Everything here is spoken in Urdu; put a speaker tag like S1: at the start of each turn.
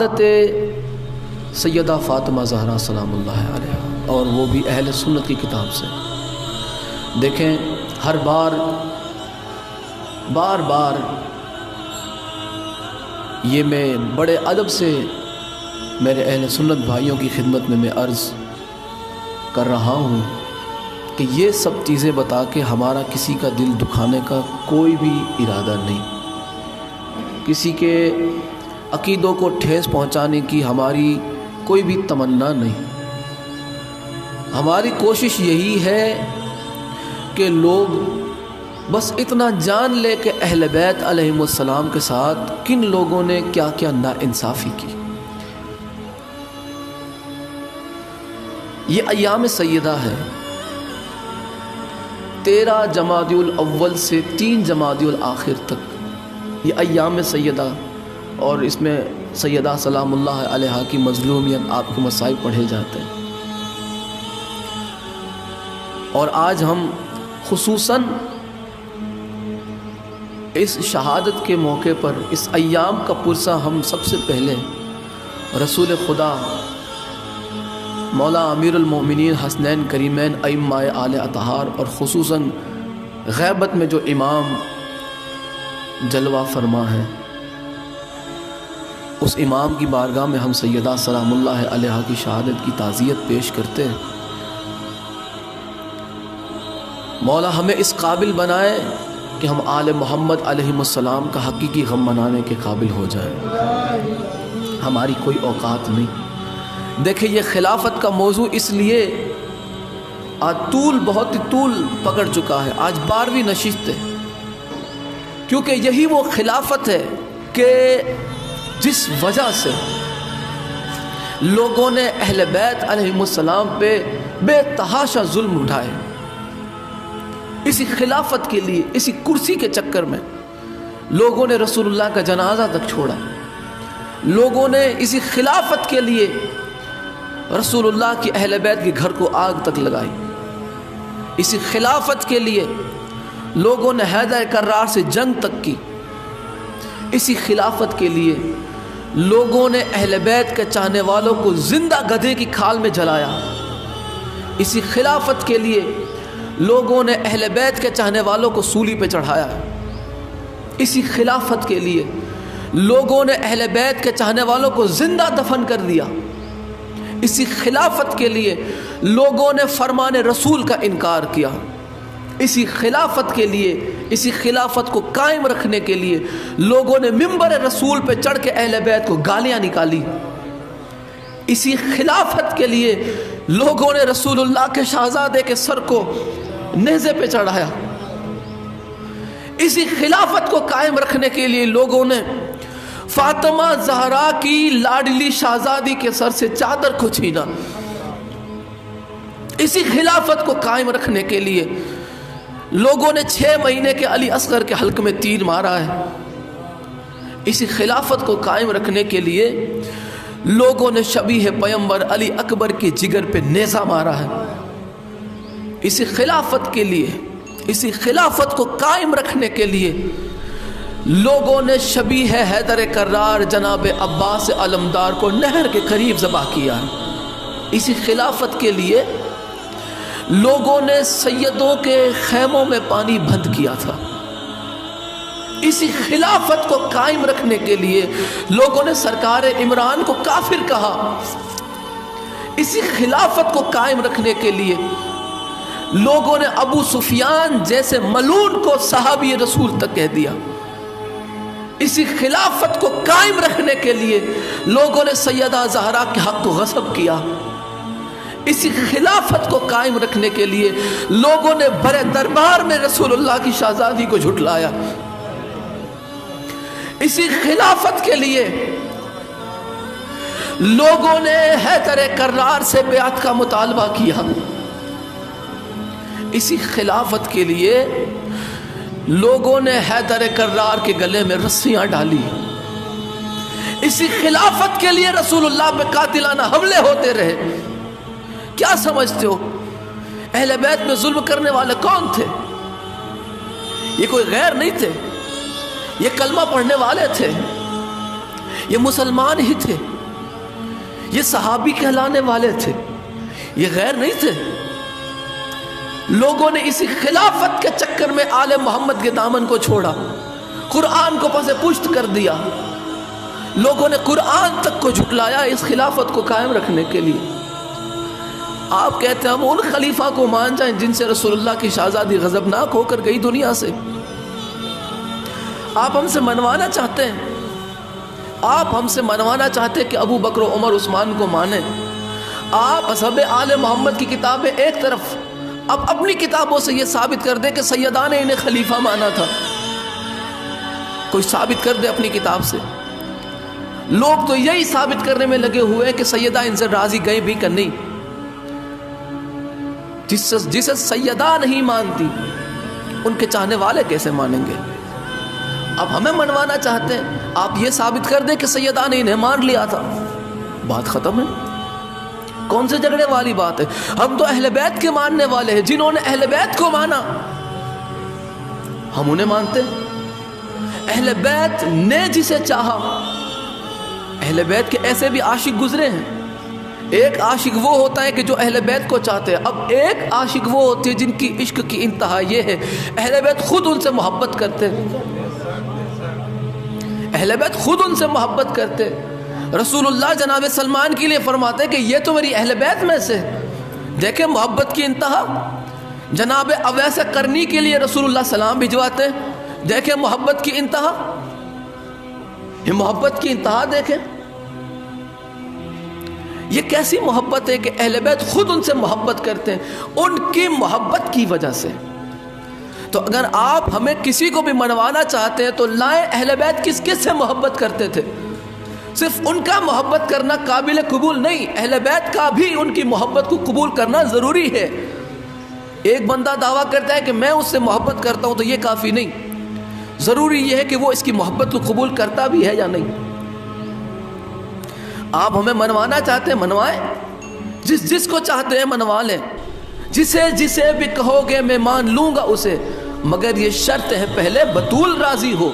S1: حضرت سیدہ فاطمہ زہرا سلام اللہ علیہا، اور وہ بھی اہل سنت کی کتاب سے۔ دیکھیں ہر بار یہ میں بڑے ادب سے میرے اہل سنت بھائیوں کی خدمت میں عرض کر رہا ہوں کہ یہ سب چیزیں بتا کے ہمارا کسی کا دل دکھانے کا کوئی بھی ارادہ نہیں، کسی کے عقیدوں کو ٹھیس پہنچانے کی ہماری کوئی بھی تمنا نہیں۔ ہماری کوشش یہی ہے کہ لوگ بس اتنا جان لے کہ اہل بیت علیہم السلام کے ساتھ کن لوگوں نے کیا کیا ناانصافی کی۔ یہ ایام سیدہ ہے، 13 جمادی الاول سے 3 جمادی الاخر تک یہ ایام سیدہ، اور اس میں سیدہ سلام اللہ علیہا کی مظلومیت، آپ کے مصائب پڑھے جاتے ہیں۔ اور آج ہم خصوصاً اس شہادت کے موقع پر، اس ایام کا پرسہ ہم سب سے پہلے رسول خدا مولا امیر المومنین حسنین کریمین ائمہ آل اطہار، اور خصوصاً غیبت میں جو امام جلوہ فرما ہے، اس امام کی بارگاہ میں ہم سیدہ سلام اللہ علیہا کی شہادت کی تعزیت پیش کرتے ہیں۔ مولا ہمیں اس قابل بنائے کہ ہم آل محمد علیہ السلام کا حقیقی غم منانے کے قابل ہو جائیں۔ ہماری کوئی اوقات نہیں۔ دیکھیں یہ خلافت کا موضوع اس لیے آج بہت ہی طول پکڑ چکا ہے، آج 12ویں نشست ہے، کیونکہ یہی وہ خلافت ہے کہ جس وجہ سے لوگوں نے اہل بیت علیہم السلام پہ بے تحاشا ظلم اٹھائے۔ اسی خلافت کے لیے، اسی کرسی کے چکر میں لوگوں نے رسول اللہ کا جنازہ تک چھوڑا، لوگوں نے اسی خلافت کے لیے رسول اللہ کی اہل بیت کے گھر کو آگ تک لگائی، اسی خلافت کے لیے لوگوں نے حیدر کرار سے جنگ تک کی، اسی خلافت کے لیے لوگوں نے اہل بیت کے چاہنے والوں کو زندہ گدھے کی کھال میں جلایا، اسی خلافت کے لیے لوگوں نے اہل بیت کے چاہنے والوں کو سولی پہ چڑھایا، اسی خلافت کے لیے لوگوں نے اہل بیت کے چاہنے والوں کو زندہ دفن کر دیا، اسی خلافت کے لیے لوگوں نے فرمان رسول کا انکار کیا، اسی خلافت کے لیے، اسی خلافت کو قائم رکھنے کے لیے لوگوں نے منبر رسول پہ چڑھ کے اہل بیت کو گالیاں نکالی، اسی خلافت کے لیے لوگوں نے رسول اللہ کے شہزادے کے سر کو نیزے پہ چڑھایا، اسی خلافت کو قائم رکھنے کے لیے لوگوں نے فاطمہ زہرا کی لاڈلی شہزادی کے سر سے چادر کو چھینا، اسی خلافت کو قائم رکھنے کے لیے لوگوں نے 6 مہینے کے علی اصغر کے حلق میں تیر مارا ہے، اسی خلافت کو قائم رکھنے کے لیے لوگوں نے شبیہ پیغمبر علی اکبر کے جگر پہ نیزہ مارا ہے، اسی خلافت کے لیے، اسی خلافت کو قائم رکھنے کے لیے لوگوں نے شبیہ حیدر کرار جناب عباس علمدار کو نہر کے قریب ذبح کیا ہے، اسی خلافت کے لیے لوگوں نے سیدوں کے خیموں میں پانی بند کیا تھا، اسی خلافت کو قائم رکھنے کے لیے لوگوں نے سرکار عمران کو کافر کہا، اسی خلافت کو قائم رکھنے کے لیے لوگوں نے ابو سفیان جیسے ملعون کو صحابی رسول تک کہہ دیا، اسی خلافت کو قائم رکھنے کے لیے لوگوں نے سیدہ زہرا کے حق کو غصب کیا، اسی خلافت کو قائم رکھنے کے لیے لوگوں نے برے دربار میں رسول اللہ کی شہزادی کو جھٹلایا، اسی خلافت کے لیے لوگوں نے حیدر کرار سے بیعت کا مطالبہ کیا، اسی خلافت کے لیے لوگوں نے حیدر کرار کے گلے میں رسیاں ڈالی، اسی خلافت کے لیے رسول اللہ پہ قاتلانہ حملے ہوتے رہے۔ کیا سمجھتے ہو اہل بیت میں ظلم کرنے والے کون تھے؟ یہ کوئی غیر نہیں تھے، یہ کلمہ پڑھنے والے تھے، یہ مسلمان ہی تھے، یہ صحابی کہلانے والے تھے، یہ غیر نہیں تھے۔ لوگوں نے اسی خلافت کے چکر میں آل محمد کے دامن کو چھوڑا، قرآن کو پس پشت کر دیا، لوگوں نے قرآن تک کو جھٹلایا اس خلافت کو قائم رکھنے کے لیے۔ آپ کہتے ہیں ہم ان خلیفہ کو مان جائیں جن سے رسول اللہ کی شہزادی غضبناک ہو کر گئی دنیا سے۔ آپ ہم سے منوانا چاہتے ہیں، آپ ہم سے منوانا چاہتے ہیں کہ ابو بکر و عمر عثمان کو مانیں۔ آپ مذہب آل محمد کی کتابیں ایک طرف، اب اپنی کتابوں سے یہ ثابت کر دیں کہ سیدہ نے انہیں خلیفہ مانا تھا، کوئی ثابت کر دے اپنی کتاب سے۔ لوگ تو یہی ثابت کرنے میں لگے ہوئے ہیں کہ سیدہ ان سے راضی گئے بھی کہ نہیں۔ جسے سیدہ نہیں مانتی ان کے چاہنے والے کیسے مانیں گے؟ اب ہمیں منوانا چاہتے ہیں، آپ یہ ثابت کر دیں کہ سیدہ نے انہیں مان لیا تھا، بات ختم ہے۔ کون سے جھگڑے والی بات ہے؟ ہم تو اہل بیت کے ماننے والے ہیں، جنہوں نے اہل بیت کو مانا ہم انہیں مانتے ہیں۔ اہل بیت نے جسے چاہا، اہل بیت کے ایسے بھی عاشق گزرے ہیں۔ ایک عاشق وہ ہوتا ہے کہ جو اہل بیت کو چاہتے ہیں، اب ایک عاشق وہ ہوتی ہے جن کی عشق کی انتہا یہ ہے اہل بیت خود ان سے محبت کرتے ہیں، اہل بیت خود ان سے محبت کرتے ہیں۔ رسول اللہ جناب سلمان کے لیے فرماتے ہیں کہ یہ تو میری اہل بیت میں سے، دیکھیں محبت کی انتہا۔ جناب اویس قرنی کے لیے رسول اللہ سلام بھجواتے ہیں، دیکھیں محبت کی انتہا، یہ محبت کی انتہا دیکھیں۔ یہ کیسی محبت ہے کہ اہل بیت خود ان سے محبت کرتے ہیں، ان کی محبت کی وجہ سے۔ تو اگر آپ ہمیں کسی کو بھی منوانا چاہتے ہیں تو لائیں اہل بیت کس کس سے محبت کرتے تھے۔ صرف ان کا محبت کرنا قابل قبول نہیں، اہل بیت کا بھی ان کی محبت کو قبول کرنا ضروری ہے۔ ایک بندہ دعویٰ کرتا ہے کہ میں اس سے محبت کرتا ہوں تو یہ کافی نہیں، ضروری یہ ہے کہ وہ اس کی محبت کو قبول کرتا بھی ہے یا نہیں۔ آپ ہمیں منوانا چاہتے ہیں منوائیں، جس کو چاہتے ہیں منوا لیں، جسے بھی کہو گے میں مان لوں گا اسے، مگر یہ شرط ہے پہلے بطول راضی ہو۔